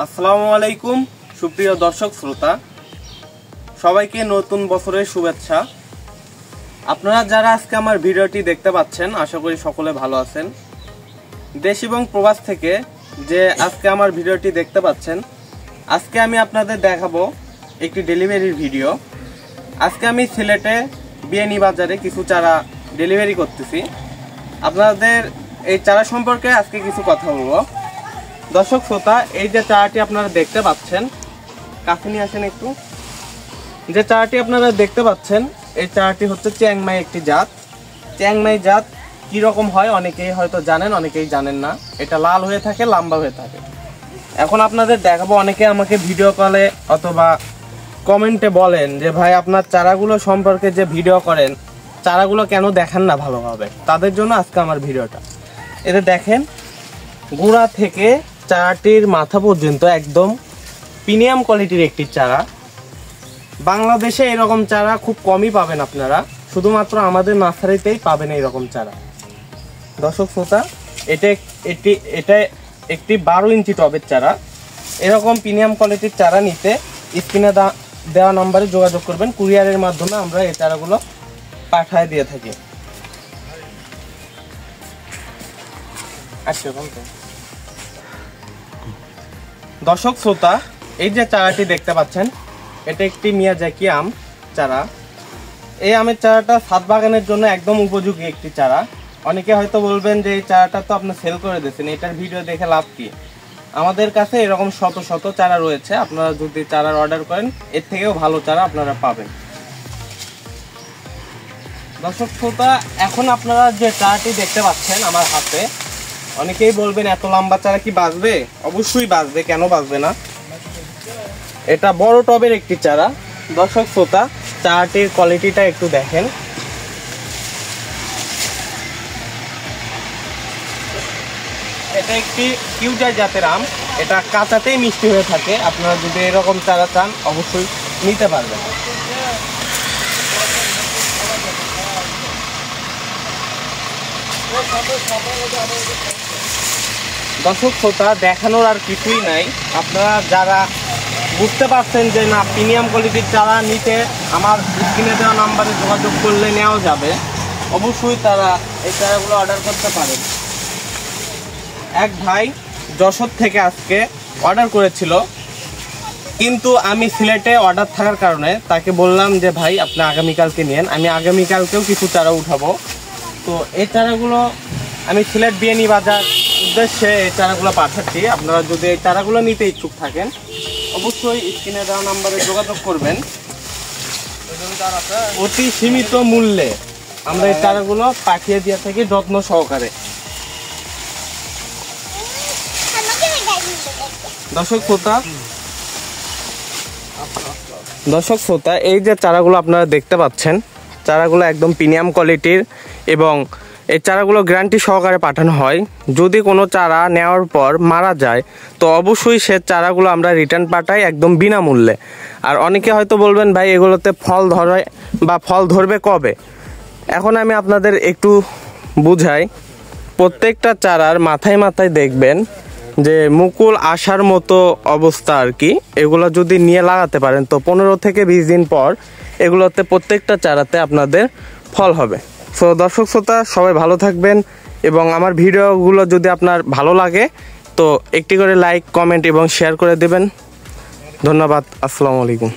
আসসালামু আলাইকুম সুপ্রিয় দর্শক শ্রোতা, সবাইকে নতুন বছরের শুভেচ্ছা। আপনারা যারা আজকে আমার ভিডিওটি দেখতে পাচ্ছেন, আশা করি সকলে ভালো আছেন। দেশ এবং প্রবাস থেকে যে আজকে আমার ভিডিওটি দেখতে পাচ্ছেন, আজকে আমি আপনাদের দেখাবো একটি ডেলিভারির ভিডিও। আজকে আমি সিলেটে বিএনি বাজারে কিছু চারা ডেলিভারি করতেছি। আপনাদের এই চারা সম্পর্কে আজকে কিছু কথা বলবো। দর্শক শ্রোতা, এই যে চারাটি আপনারা দেখতে পাচ্ছেন, কাছে নিয়ে আসেন একটু। যে চারাটি আপনারা দেখতে পাচ্ছেন, এই চারাটি হচ্ছে চ্যাংমাই একটি জাত। চ্যাংমাই জাত কীরকম হয় অনেকেই হয়তো জানেন, অনেকেই জানেন না। এটা লাল হয়ে থাকে, লম্বা হয়ে থাকে। এখন আপনাদের দেখাবো। অনেকে আমাকে ভিডিও কলে অথবা কমেন্টে বলেন যে ভাই আপনার চারাগুলো সম্পর্কে যে ভিডিও করেন, চারাগুলো কেন দেখান না ভালোভাবে। তাদের জন্য আজকে আমার ভিডিওটা। এটা দেখেন, গোড়া থেকে চারাটির মাথা পর্যন্ত একদম প্রিমিয়াম কোয়ালিটির একটি চারা। বাংলাদেশে এরকম চারা খুব কমই পাবেন আপনারা, শুধুমাত্র আমাদের নার্সারিতেই পাবেন এইরকম চারা। দর্শক শ্রোতা, এটা একটি 12 ইঞ্চি টবের চারা। এরকম প্রিমিয়াম কোয়ালিটির চারা নিতে স্ক্রিনে দেওয়া নম্বরে যোগাযোগ করবেন। কুরিয়ারের মাধ্যমে আমরা এই চারাগুলো পাঠিয়ে দিয়ে থাকি। দর্শক শ্রোতা, এই যে চারাটি দেখতে পাচ্ছেন, এটা একটি মিয়াজাকি আম চারা। এই আমের চারাটা ছাদ বাগানের জন্য একদম উপযোগী একটি চারা। অনেকে হয়তো বলবেন যে এই চারাটা তো আপনি সেল করে দিয়েছেন, এটার ভিডিও দেখে লাভ কি। আমাদের কাছে এরকম শত শত চারা রয়েছে। আপনারা যদি চারার অর্ডার করেন, এর থেকেও ভালো চারা আপনারা পাবেন। দর্শক শ্রোতা, এখন আপনারা যে চারাটি দেখতে পাচ্ছেন আমার হাতে, অনেকেই বলবেন এত লম্বা চারা কি বাঁচবে? অবশ্যই বাঁচবে, কেন বাঁচবে না। এটা বড় টবের একটি চারা। দর্শক শ্রোতা, চারাটির কোয়ালিটিটা একটু দেখেন। এটা একটি কিউজার জাতের আম। এটা কাঁচাতেই মিষ্টি হয়ে থাকে। আপনারা যদি এরকম চারা চান, অবশ্যই নিতে পারবেন। দর্শক শ্রোতা, দেখানোর আর কিছুই নাই। আপনারা যারা বুঝতে পারছেন যে না প্রিমিয়াম কোয়ালিটির চারা নিতে, আমার স্ক্রিনে দেওয়া নাম্বারে যোগাযোগ করলে নেওয়া যাবে, অবশ্যই তারা এই চারাগুলো অর্ডার করতে পারেন। এক ভাই যশোর থেকে আজকে অর্ডার করেছিল, কিন্তু আমি সিলেটে অর্ডার থাকার কারণে তাকে বললাম যে ভাই আপনি আগামীকালকে নিন। আমি আগামীকালকেও কিছু চারা উঠাবো। তো এই চারাগুলো আমি সিলেট বিএনি বাজার উদ্দেশ্যে এই চারাগুলো পাঠাচ্ছি। আপনারা যদি এই চারাগুলো নিতে ইচ্ছুক থাকেন, অবশ্যই স্ক্রিনে দেওয়া নাম্বারে যোগাযোগ করবেন। অতি সীমিত মূল্যে আমরা এই চারাগুলো পাঠিয়ে দিয়ে থাকি যত্ন সহকারে। দর্শক শ্রোতা, এই যে চারাগুলো আপনারা দেখতে পাচ্ছেন, চারাগুলো একদম প্রিমিয়াম কোয়ালিটির এবং এই চারাগুলো গ্যারান্টি সহকারে পাঠানো হয়। যদি কোনো চারা নেওয়ার পর মারা যায়, তো অবশ্যই সে চারাগুলো আমরা রিটার্ন পাঠাই একদম বিনামূল্যে। আর অনেকে হয়তো বলবেন ভাই এগুলোতে ফল ধরে বা ফল ধরবে কবে। এখন আমি আপনাদের একটু বুঝাই। প্রত্যেকটা চারার মাথায় মাথায় দেখবেন যে মুকুল আসার মতো অবস্থা আর কি। এগুলো যদি নিয়ে লাগাতে পারেন, তো 15 থেকে 20 দিন পর এগুলোতে প্রত্যেকটা চারাতে আপনাদের ফল হবে। সো দর্শক শ্রোতা, সবাই ভালো থাকবেন এবং আমার ভিডিওগুলো যদি আপনার ভালো লাগে তো একটি করে লাইক, কমেন্ট এবং শেয়ার করে দেবেন। ধন্যবাদ। আসসালামু আলাইকুম।